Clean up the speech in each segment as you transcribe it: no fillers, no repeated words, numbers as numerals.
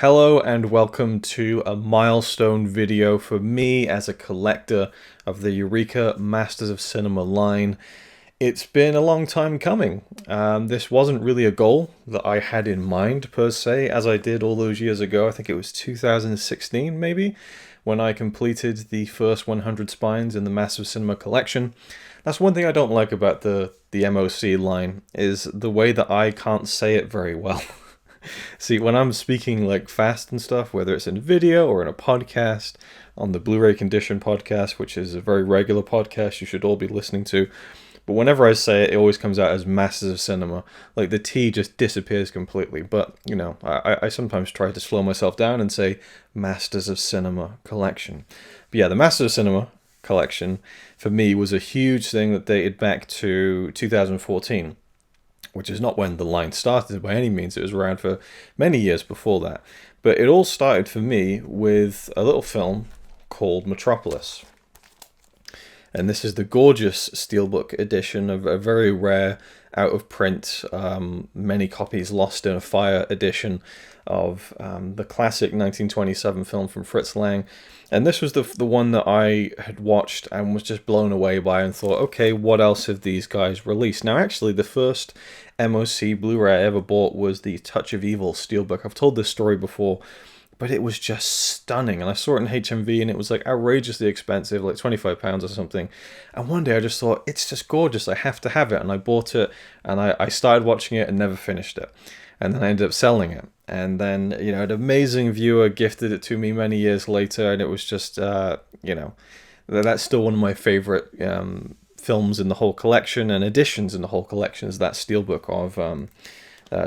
Hello and welcome to a milestone video for me as a collector of the Eureka Masters of Cinema line. It's been a long time coming. This wasn't really a goal that I had in mind per se, as I did all those years ago. I think it was 2016 maybe, when I completed the first 100 spines in the Masters of Cinema collection. That's one thing I don't like about the MOC line, is the way that I can't say it very well. See, when I'm speaking like fast and stuff, whether it's in video or in a podcast, on the Blu-ray Condition podcast, which is a very regular podcast you should all be listening to, but whenever I say it, it always comes out as Masters of Cinema. Like the T just disappears completely. But, you know, I sometimes try to slow myself down and say Masters of Cinema Collection. But yeah, the Masters of Cinema Collection, for me, was a huge thing that dated back to 2014. Which is not when the line started by any means. It was around for many years before that. But it all started for me with a little film called Metropolis. And this is the gorgeous steelbook edition of a very rare, out of print, many copies lost in a fire edition of the classic 1927 film from Fritz Lang. And this was the one that I had watched and was just blown away by and thought, okay, what else have these guys released? Now, actually, the first MOC Blu-ray I ever bought was the Touch of Evil steelbook. I've told this story before, but it was just stunning. And I saw it in HMV and it was like outrageously expensive, like £25 or something. And one day I just thought, it's just gorgeous, I have to have it. And I bought it and I started watching it and never finished it. And then I ended up selling it. And then, you know, an amazing viewer gifted it to me many years later. And it was just, you know, that's still one of my favorite films in the whole collection and editions in the whole collection is that steelbook of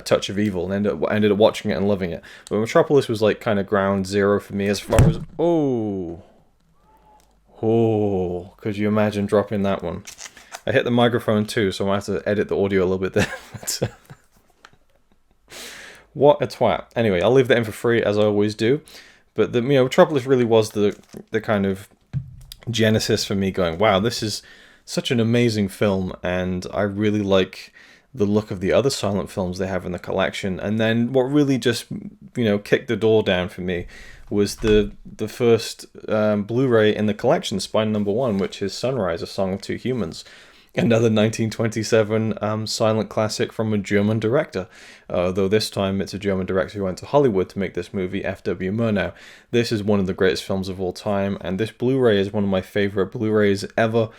Touch of Evil, and ended up watching it and loving it. But Metropolis was like kind of ground zero for me as far as could you imagine dropping that one? I hit the microphone too, so I have to edit the audio a little bit there. What a twat. Anyway, I'll leave that in for free as I always do. But the Metropolis really was the kind of genesis for me going, wow, this is such an amazing film, and I really like the look of the other silent films they have in the collection. And then what really just, kicked the door down for me was the first Blu-ray in the collection, Spine number 1, which is Sunrise, A Song of Two Humans. Another 1927 silent classic from a German director, though this time it's a German director who went to Hollywood to make this movie, F.W. Murnau. This is one of the greatest films of all time, and this Blu-ray is one of my favorite Blu-rays ever.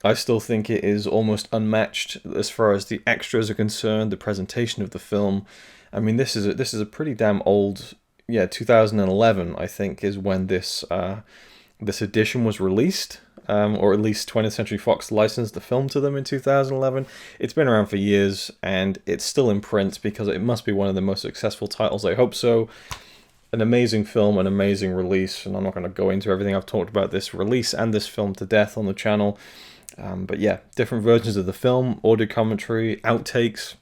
I still think it is almost unmatched as far as the extras are concerned, the presentation of the film. I mean, this is a pretty damn old, 2011, I think, is when this edition was released. Or at least 20th Century Fox licensed the film to them in 2011. It's been around for years, and it's still in print because it must be one of the most successful titles. I hope so. An amazing film, an amazing release, and I'm not going to go into everything. I've talked about this release and this film to death on the channel. But yeah, different versions of the film, audio commentary, outtakes,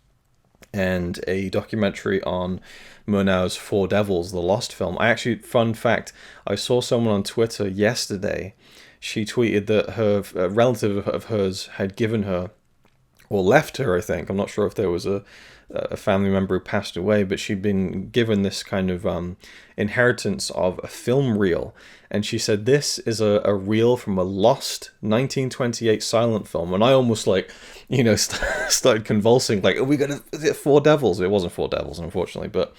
and a documentary on Murnau's Four Devils, the Lost film. Fun fact, I saw someone on Twitter yesterday. She tweeted that her relative of hers had given her, or left her, I think. I'm not sure if there was a family member who passed away, but she'd been given this kind of inheritance of a film reel. And she said, this is a reel from a lost 1928 silent film. And I almost started convulsing, like, is it Four Devils? It wasn't Four Devils, unfortunately, but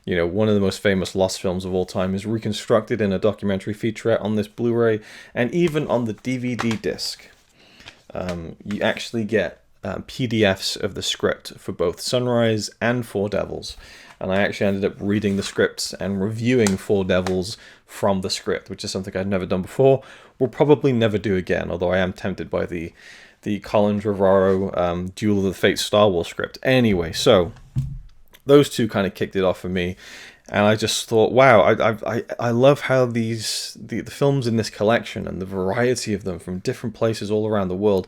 one of the most famous lost films of all time is reconstructed in a documentary featurette on this Blu-ray, and even on the DVD disc. You actually get PDFs of the script for both Sunrise and Four Devils, and I actually ended up reading the scripts and reviewing Four Devils from the script, which is something I'd never done before. Will probably never do again, although I am tempted by the Colin Trevorrow Duel of the Fates Star Wars script. Anyway, so those two kind of kicked it off for me, and I just thought, wow, I love how the films in this collection and the variety of them from different places all around the world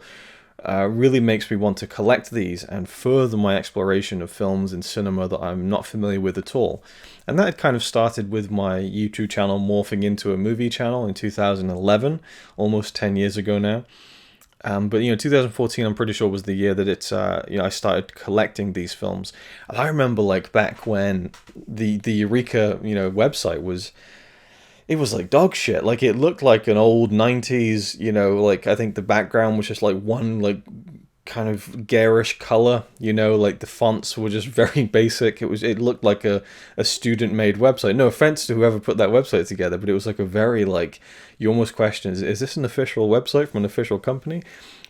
really makes me want to collect these and further my exploration of films in cinema that I'm not familiar with at all. And that had kind of started with my YouTube channel morphing into a movie channel in 2011, almost 10 years ago now. But 2014, I'm pretty sure was the year that I started collecting these films. And I remember like back when the Eureka, website was, it was like dog shit. Like it looked like an old 90s, like I think the background was just like one like kind of garish color, like the fonts were just very basic. It looked like a student made website. No offense to whoever put that website together, but it was like a very like, you almost question, is this an official website from an official company?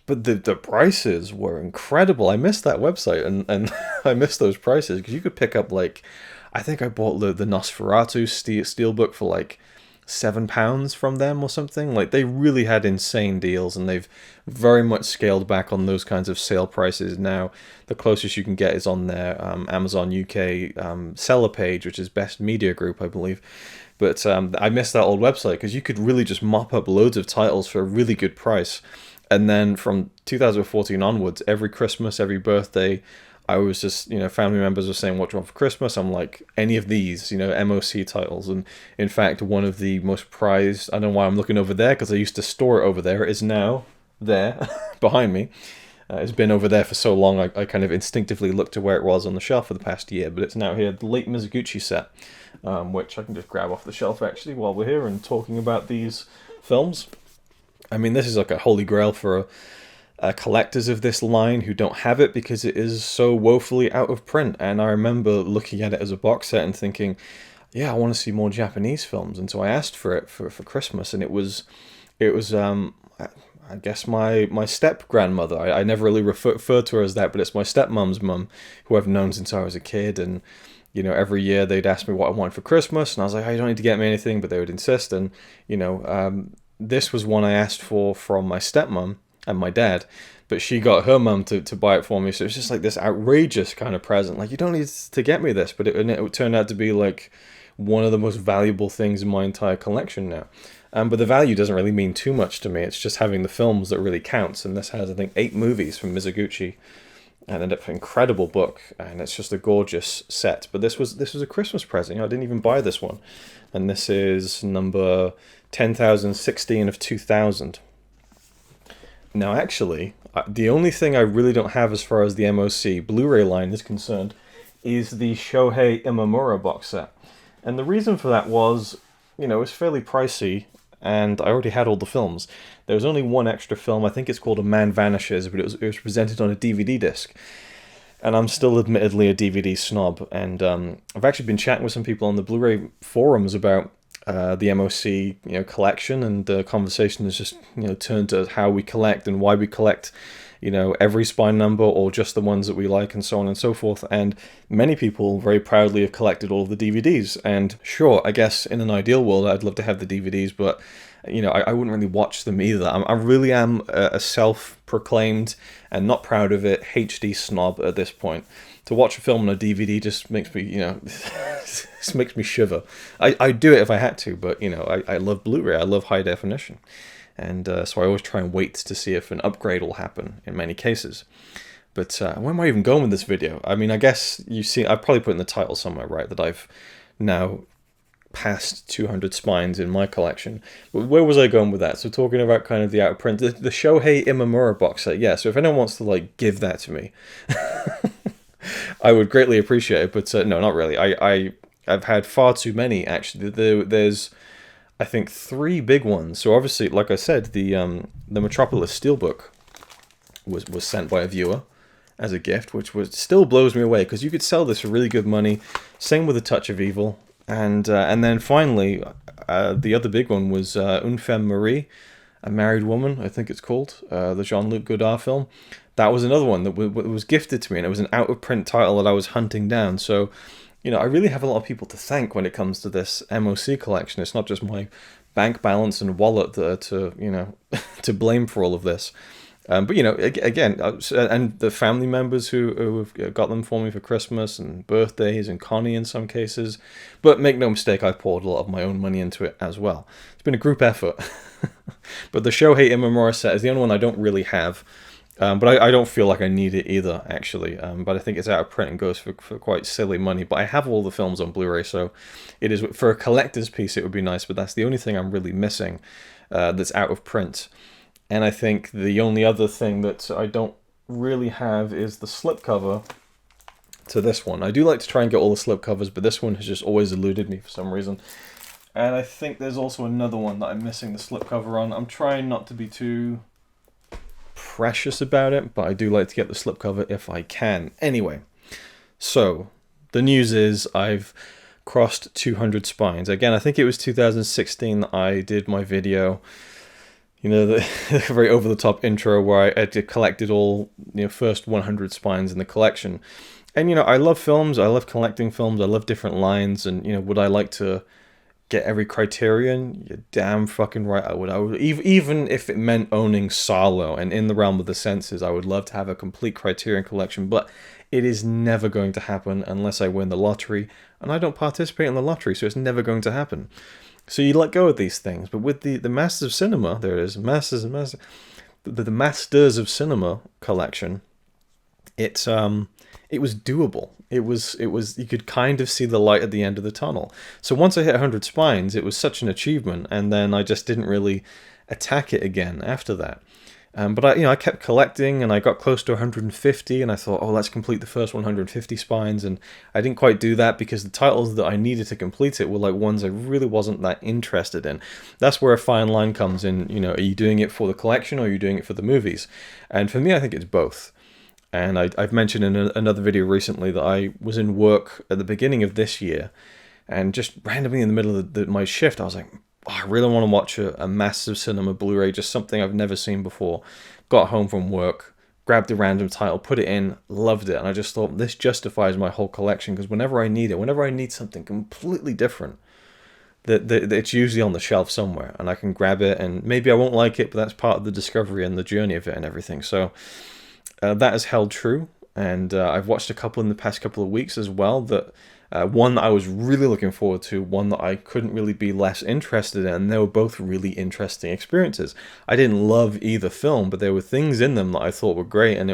But the prices were incredible. I missed that website, and I missed those prices, because you could pick up like, I think I bought the Nosferatu steelbook for like £7 from them or something. Like they really had insane deals, and they've very much scaled back on those kinds of sale prices now. The closest you can get is on their Amazon UK seller page, which is Best Media Group, I believe. But I missed that old website, because you could really just mop up loads of titles for a really good price. And then from 2014 onwards, every Christmas, every birthday, I was just, family members were saying, what do you want for Christmas? I'm like, any of these, MOC titles. And in fact, one of the most prized, I don't know why I'm looking over there, because I used to store it over there. It is now there behind me. It's been over there for so long, I kind of instinctively looked to where it was on the shelf for the past year, but it's now here, the late Mizoguchi set, which I can just grab off the shelf actually while we're here and talking about these films. I mean, this is like a holy grail for collectors of this line who don't have it, because it is so woefully out of print. And I remember looking at it as a box set and thinking, yeah, I want to see more Japanese films. And so I asked for it for Christmas, and it was I guess my step grandmother. I never really refer to her as that, but it's my stepmom's mum, who I've known since I was a kid. And every year they'd ask me what I wanted for Christmas, and I was like, oh, you don't need to get me anything, but they would insist. And this was one I asked for from my stepmom and my dad, but she got her mum to buy it for me. So it's just like this outrageous kind of present. Like, you don't need to get me this, but it turned out to be like one of the most valuable things in my entire collection now. But the value doesn't really mean too much to me. It's just having the films that really counts. And this has, I think, 8 movies from Mizoguchi, and an incredible book, and it's just a gorgeous set. But this was a Christmas present. I didn't even buy this one, and this is number 10,016 of 2000. Now, actually, the only thing I really don't have as far as the MOC Blu-ray line is concerned is the Shohei Imamura box set. And the reason for that was, it's fairly pricey, and I already had all the films. There was only one extra film, I think it's called A Man Vanishes, but it was presented on a DVD disc. And I'm still admittedly a DVD snob, and I've actually been chatting with some people on the Blu-ray forums about the MOC, collection, and the conversation has just, turned to how we collect and why we collect, every spine number or just the ones that we like, and so on and so forth. And many people very proudly have collected all of the DVDs. And sure, I guess in an ideal world, I'd love to have the DVDs, but I wouldn't really watch them either. I really am a self-proclaimed, and not proud of it, HD snob at this point. To watch a film on a DVD just makes me, just makes me shiver. I'd do it if I had to, but, I love Blu-ray. I love high definition. And so I always try and wait to see if an upgrade will happen in many cases. But where am I even going with this video? I mean, I guess you've seen, I've probably put in the title somewhere, right, that I've now past 200 spines in my collection. But where was I going with that? So talking about kind of the out of print, the Shohei Imamura box set, yeah, so if anyone wants to, give that to me, I would greatly appreciate it, but no, not really. I've had far too many, actually. There's, I think, 3 big ones. So obviously, like I said, the Metropolis Steelbook was sent by a viewer as a gift, which still blows me away, because you could sell this for really good money. Same with A Touch of Evil. And then finally, the other big one was Une Femme Marie, A Married Woman, I think it's called, the Jean-Luc Godard film. That was another one that was gifted to me, and it was an out-of-print title that I was hunting down. So, I really have a lot of people to thank when it comes to this MOC collection. It's not just my bank balance and wallet that are to, to blame for all of this. But, again, and the family members who have got them for me for Christmas and birthdays, and Connie in some cases. But make no mistake, I poured a lot of my own money into it as well. It's been a group effort. But the Shohei Imamura set is the only one I don't really have. But I don't feel like I need it either, actually. But I think it's out of print and goes for quite silly money. But I have all the films on Blu-ray, so it is, for a collector's piece, it would be nice. But that's the only thing I'm really missing that's out of print. And I think the only other thing that I don't really have is the slipcover to this one. I do like to try and get all the slipcovers, but this one has just always eluded me for some reason. And I think there's also another one that I'm missing the slipcover on. I'm trying not to be too precious about it, but I do like to get the slipcover if I can. Anyway, so the news is I've crossed 200 spines. Again, I think it was 2016 that I did my video, you know, the very over-the-top intro where I collected all, you know, first 100 spines in the collection. And, you know, I love films, I love collecting films, I love different lines, and, you know, would I like to get every Criterion? You're damn fucking right I would. Even if it meant owning Salo, and in the realm of the senses, I would love to have a complete Criterion collection, but it is never going to happen unless I win the lottery, and I don't participate in the lottery, so it's never going to happen. So you let go of these things, but with the Masters of Cinema, there it is, the Masters of Cinema collection, it was doable. It was you could kind of see the light at the end of the tunnel. So once I hit 100 spines, it was such an achievement, and then I just didn't really attack it again after that. But I kept collecting, and I got close to 150, and I thought, oh, let's complete the first 150 spines, and I didn't quite do that because the titles that I needed to complete it were like ones I really wasn't that interested in. That's where a fine line comes in. You know, are you doing it for the collection or are you doing it for the movies? And for me, I think it's both. And I've mentioned in another video recently that I was in work at the beginning of this year, and just randomly in the middle of my shift, I was like, oh, I really want to watch a Masters of Cinema Blu-ray, just something I've never seen before. Got home from work, grabbed a random title, put it in, loved it, and I just thought, this justifies my whole collection, because whenever I need something completely different, that it's usually on the shelf somewhere, and I can grab it, and maybe I won't like it, but that's part of the discovery and the journey of it and everything. So that has held true, and I've watched a couple in the past couple of weeks as well, that one that I was really looking forward to, one that I couldn't really be less interested in, and they were both really interesting experiences. I didn't love either film, but there were things in them that I thought were great, and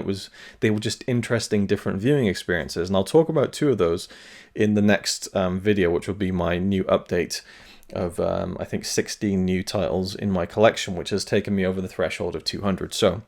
they were just interesting different viewing experiences, and I'll talk about two of those in the next video, which will be my new update of I think 16 new titles in my collection, which has taken me over the threshold of 200. So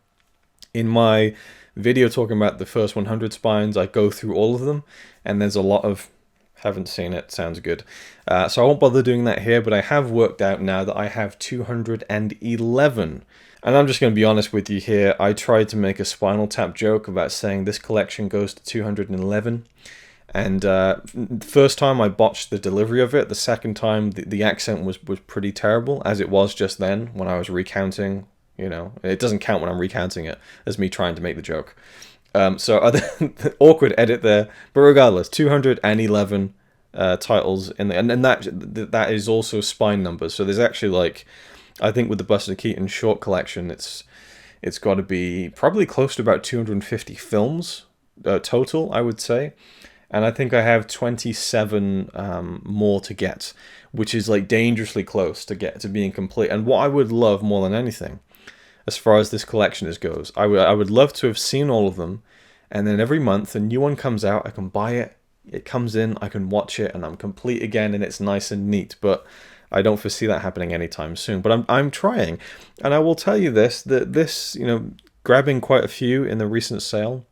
in my video talking about the first 100 spines, I go through all of them, and there's a lot of haven't seen it, sounds good. So I won't bother doing that here, but I have worked out now that I have 211. And I'm just going to be honest with you here. I tried to make a Spinal Tap joke about saying this collection goes to 211. And the first time I botched the delivery of it. The second time the accent was pretty terrible, as it was just then when I was recounting. You know, it doesn't count when I'm recounting it as me trying to make the joke. So awkward edit there. But regardless, 211 titles in there. And that is also spine numbers. So there's actually, like, I think with the Buster Keaton short collection, it's got to be probably close to about 250 films total, I would say. And I think I have 27 more to get, which is like dangerously close to being complete. And what I would love more than anything, as far as this collection goes, I would love to have seen all of them, and then every month a new one comes out, I can buy it, it comes in, I can watch it, and I'm complete again, and it's nice and neat. But I don't foresee that happening anytime soon. But I'm trying, and I will tell you this, that this, you know, grabbing quite a few in the recent sale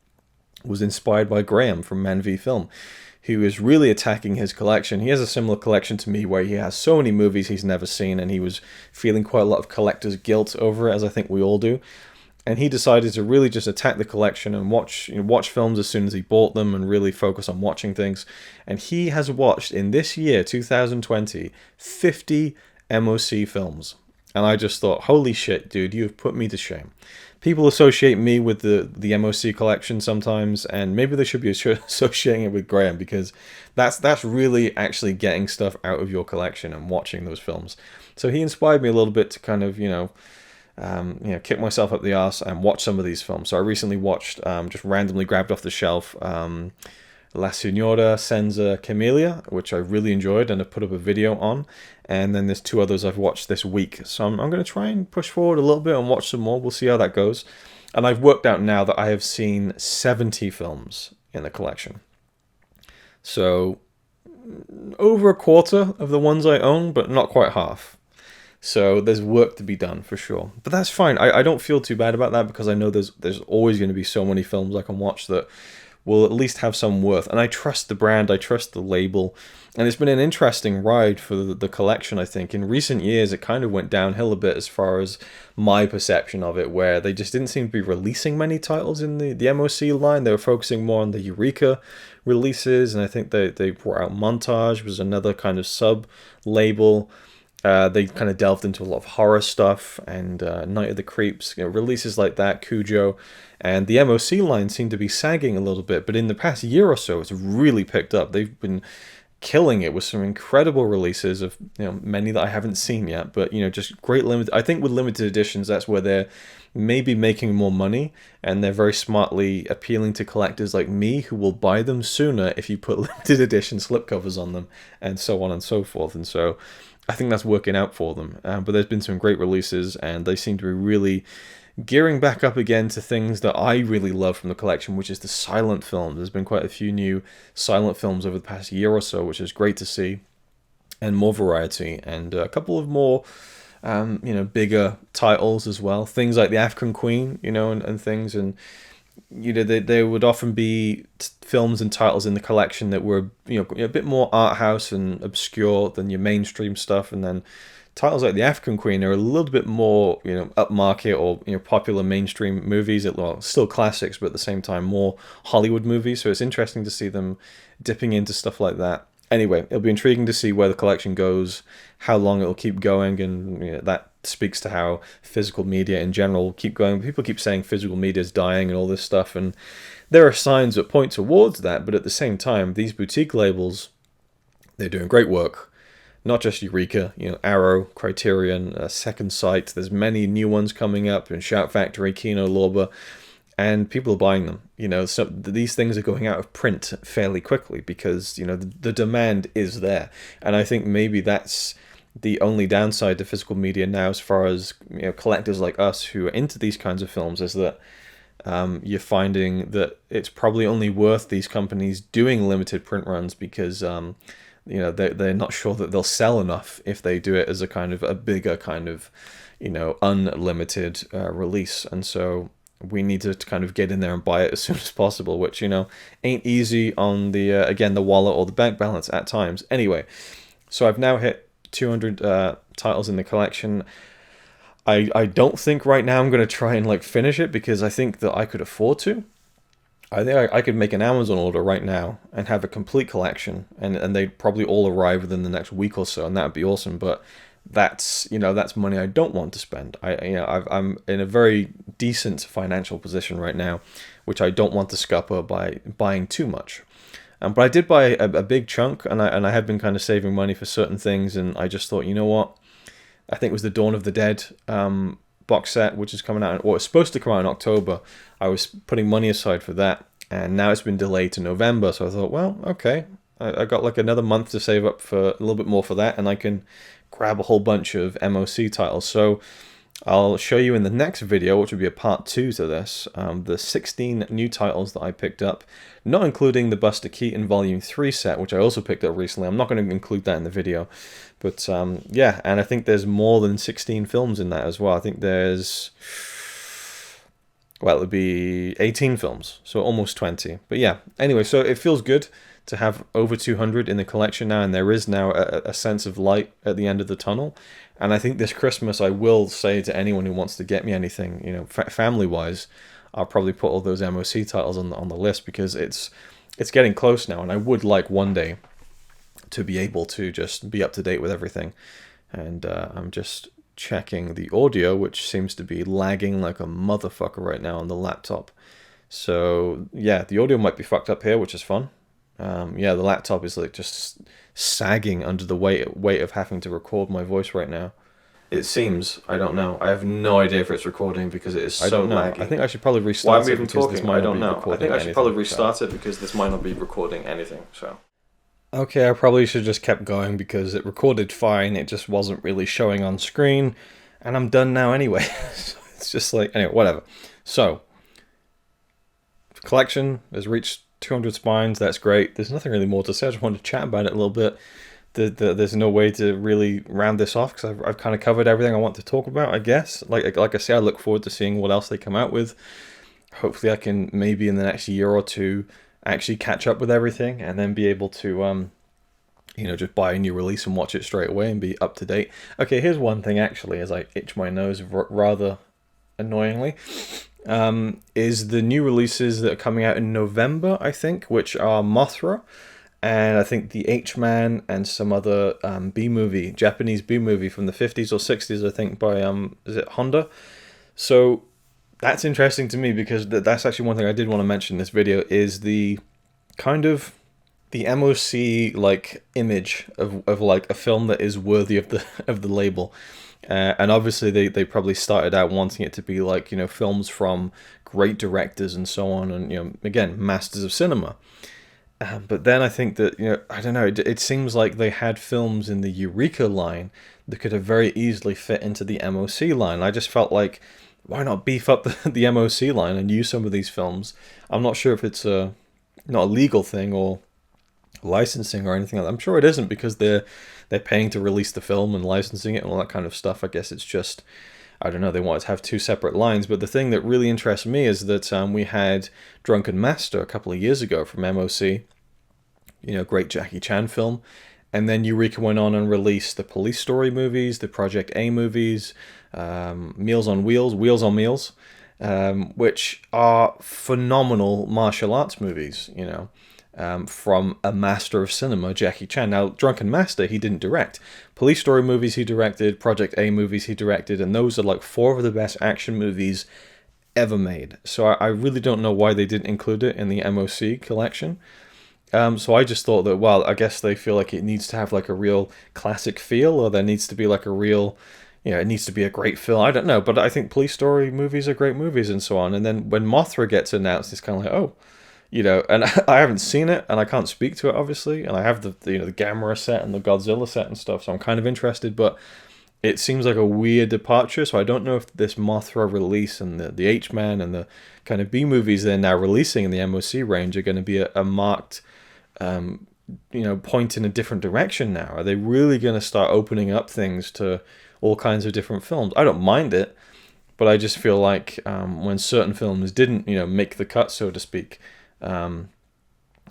was inspired by Graham from Man v Film, who is really attacking his collection. He has a similar collection to me where he has so many movies he's never seen, and he was feeling quite a lot of collector's guilt over it, as I think we all do. And he decided to really just attack the collection and watch films as soon as he bought them, and really focus on watching things. And he has watched, in this year, 2020, 50 MOC films. And I just thought, holy shit, dude, you've put me to shame. People associate me with the MOC collection sometimes, and maybe they should be associating it with Graham, because that's really actually getting stuff out of your collection and watching those films. So he inspired me a little bit to kind of, kick myself up the arse and watch some of these films. So I recently watched, just randomly grabbed off the shelf, La Signora Senza Camelia, which I really enjoyed and have put up a video on. And then there's two others I've watched this week. So I'm going to try and push forward a little bit and watch some more. We'll see how that goes. And I've worked out now that I have seen 70 films in the collection. So over a quarter of the ones I own, but not quite half. So there's work to be done for sure. But that's fine. I don't feel too bad about that because I know there's always going to be so many films I can watch that will at least have some worth. And I trust the brand, I trust the label. And it's been an interesting ride for the collection, I think. In recent years, it kind of went downhill a bit as far as my perception of it, where they just didn't seem to be releasing many titles in the MOC line. They were focusing more on the Eureka releases, and I think they brought out Montage, was another kind of sub-label. They kind of delved into a lot of horror stuff and Night of the Creeps, releases like that, Cujo. And the MOC line seemed to be sagging a little bit, but in the past year or so, it's really picked up. They've been killing it with some incredible releases of many that I haven't seen yet, but just great limited. I think with limited editions, that's where they're maybe making more money, and they're very smartly appealing to collectors like me who will buy them sooner if you put limited edition slipcovers on them, and so on and so forth. And so I think that's working out for them. But there's been some great releases, and they seem to be really gearing back up again to things that I really love from the collection, which is the silent film. There's been quite a few new silent films over the past year or so, which is great to see, and more variety, and a couple of more bigger titles as well. Things like The African Queen, and things, and there would often be films and titles in the collection that were a bit more art house and obscure than your mainstream stuff, and then titles like The African Queen are a little bit more upmarket or popular mainstream movies. Well, still classics, but at the same time more Hollywood movies. So it's interesting to see them dipping into stuff like that. Anyway, it'll be intriguing to see where the collection goes, how long it'll keep going, and that speaks to how physical media in general will keep going. People keep saying physical media is dying and all this stuff, and there are signs that point towards that, but at the same time, these boutique labels, they're doing great work. Not just Eureka, Arrow, Criterion, Second Sight. There's many new ones coming up, and Shout Factory, Kino Lorber, and people are buying them. So these things are going out of print fairly quickly because the demand is there, and I think maybe that's the only downside to physical media now, as far as collectors like us who are into these kinds of films, is that you're finding that it's probably only worth these companies doing limited print runs because they're not sure that they'll sell enough if they do it as a kind of a bigger kind of unlimited release. And so we need to kind of get in there and buy it as soon as possible, which ain't easy on the again, the wallet or the bank balance at times. Anyway, so I've now hit 200 titles in the collection. I don't think right now I'm going to try and finish it, because I think that I could afford to. I think I could make an Amazon order right now and have a complete collection, and they'd probably all arrive within the next week or so, and that would be awesome. But that's money I don't want to spend. I'm in a very decent financial position right now, which I don't want to scupper by buying too much. But I did buy a big chunk, and I have been kind of saving money for certain things, and I just thought, what? I think it was the Dawn of the Dead box set, which is coming out, or it's supposed to come out in October. I was putting money aside for that, and now it's been delayed to November. So I thought, well, okay, I got another month to save up for a little bit more for that, and I can grab a whole bunch of MOC titles. So I'll show you in the next video, which will be a part 2 to this, the 16 new titles that I picked up, not including the Buster Keaton Volume 3 set, which I also picked up recently. I'm not going to include that in the video. But yeah, and I think there's more than 16 films in that as well. I think there's, well, it would be 18 films, so almost 20. But yeah, anyway, so it feels good to have over 200 in the collection now, and there is now a sense of light at the end of the tunnel. And I think this Christmas, I will say to anyone who wants to get me anything, family-wise, I'll probably put all those MOC titles on the list, because it's getting close now, and I would like one day to be able to just be up to date with everything. And I'm just checking the audio, which seems to be lagging like a motherfucker right now on the laptop. So yeah, the audio might be fucked up here, which is fun. Yeah, the laptop is just sagging under the weight of having to record my voice right now. It seems. I don't know. I have no idea if it's recording because it is so laggy. I think I should probably restart it because this might not be recording anything. So. Okay, I probably should have just kept going because it recorded fine. It just wasn't really showing on screen, and I'm done now anyway. So it's just anyway, whatever. So, the collection has reached 200 spines. That's great. There's nothing really more to say. I just wanted to chat about it a little bit. there's no way to really round this off because I've kind of covered everything I want to talk about, I guess. Like I say, I look forward to seeing what else they come out with. Hopefully I can maybe in the next year or two actually catch up with everything and then be able to just buy a new release and watch it straight away and be up to date. Okay, here's one thing actually, as I itch my nose rather annoyingly, is the new releases that are coming out in November, I think, which are Mothra, and I think the H-Man and some other B-movie, Japanese B-movie from the 50s or 60s, I think, by, is it Honda? So that's interesting to me because that's actually one thing I did want to mention in this video, is the kind of the MOC like image of like a film that is worthy of the label. And obviously they probably started out wanting it to be like, films from great directors and so on, and again, masters of cinema. But then I think that, I don't know, it seems like they had films in the Eureka line that could have very easily fit into the MOC line. I just felt like, why not beef up the MOC line and use some of these films? I'm not sure if it's not a legal thing or licensing or anything like that. I'm sure it isn't, because they're paying to release the film and licensing it and all that kind of stuff. I guess it's just, I don't know, they wanted to have two separate lines. But the thing that really interests me is that we had Drunken Master a couple of years ago from MOC, great Jackie Chan film. And then Eureka went on and released the Police Story movies, the Project A movies, Meals on Wheels, Wheels on Meals, which are phenomenal martial arts movies, from a master of cinema, Jackie Chan. Now, Drunken Master, he didn't direct. Police Story movies he directed, Project A movies he directed, and those are like 4 of the best action movies ever made. So I really don't know why they didn't include it in the MOC collection. So I just thought that, well, I guess they feel like it needs to have like a real classic feel, or there needs to be like a real, it needs to be a great film. I don't know, but I think Police Story movies are great movies and so on. And then when Mothra gets announced, it's kind of like, oh, and I haven't seen it, and I can't speak to it, obviously, and I have the Gamera set and the Godzilla set and stuff, so I'm kind of interested, but it seems like a weird departure, so I don't know if this Mothra release and the H-Man and the kind of B-movies they're now releasing in the MOC range are going to be a marked, point in a different direction now. Are they really going to start opening up things to all kinds of different films? I don't mind it, but I just feel like when certain films didn't, make the cut, so to speak,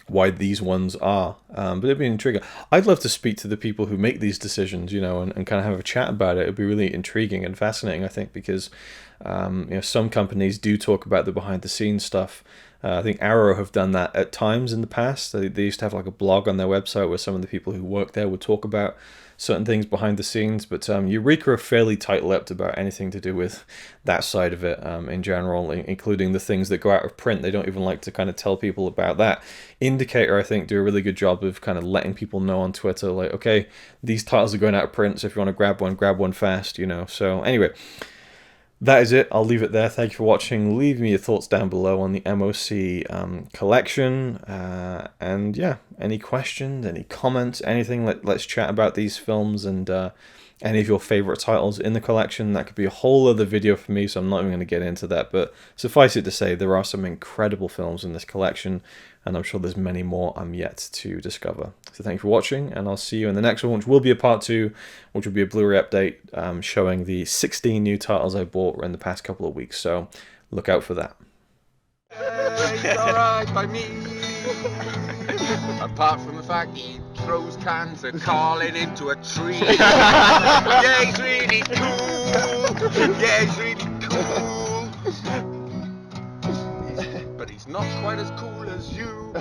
why these ones are. But it'd be intriguing. I'd love to speak to the people who make these decisions, and kind of have a chat about it. It'd be really intriguing and fascinating, I think, because some companies do talk about the behind the scenes stuff. I think Arrow have done that at times in the past. They used to have like a blog on their website where some of the people who work there would talk about certain things behind the scenes, but Eureka are fairly tight-lipped about anything to do with that side of it in general, including the things that go out of print. They don't even like to kind of tell people about that. Indicator, I think, do a really good job of kind of letting people know on Twitter, like, okay, these titles are going out of print, so if you want to grab one fast, So anyway, that is it. I'll leave it there. Thank you for watching. Leave me your thoughts down below on the MOC collection. And yeah, any questions, any comments, anything, let's chat about these films and any of your favorite titles in the collection. That could be a whole other video for me, so I'm not even going to get into that. But suffice it to say, there are some incredible films in this collection, and I'm sure there's many more I'm yet to discover. So thank you for watching, and I'll see you in the next one, which will be a part 2, which will be a Blu-ray update showing the 16 new titles I bought in the past couple of weeks. So look out for that. It's alright by me. Apart from the fact he throws cans and calling into a tree. Yeah, he's really cool. Yeah, he's really cool. But he's not quite as cool as you.